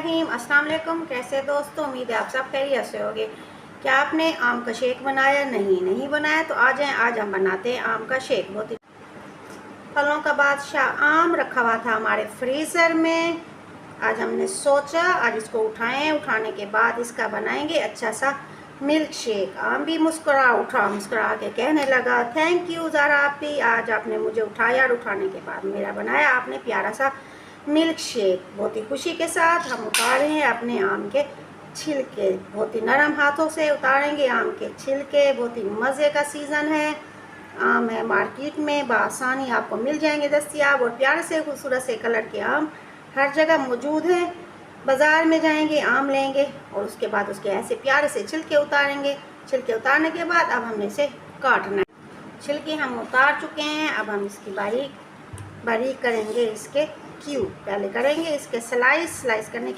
रहीम। अस्सलाम वालेकुम। कैसे दोस्तों, उम्मीद है आप सब खैरियत से होंगे। क्या आपने आम का शेक बनाया? नहीं बनाया तो आ जाएं, आज हम बनाते हैं आम का शेक। बहुत ही फलों का बादशाह आम रखा हुआ था हमारे फ्रीज़र में। आज हमने सोचा आज इसको उठाएं, उठाने के बाद इसका बनाएंगे अच्छा सा मिल्क शेक। आम भी मुस्कुरा के कहने लगा, थैंक यू ज़ारा आपी, आज आपने मुझे उठाया और उठाने के बाद मेरा बनाया आपने प्यारा सा मिल्क शेक। बहुत ही खुशी के साथ हम उतारे हैं अपने आम के छिलके। बहुत ही नरम हाथों से उतारेंगे आम के छिलके। बहुत ही मज़े का सीज़न है। आम है मार्केट में बआसानी आपको मिल जाएंगे दस्तियाब, और प्यारे से खूबसूरत से कलर के आम हर जगह मौजूद है। बाज़ार में जाएंगे, आम लेंगे और उसके बाद उसके ऐसे प्यारे से छिलके उतारेंगे। छिलके उतारने के बाद अब हमने इसे काटना है। छिलके हम उतार चुके हैं, अब हम इसकी बारीक बारीक करेंगे। इसके क्यूब पहले करेंगे, इसके स्लाइस करने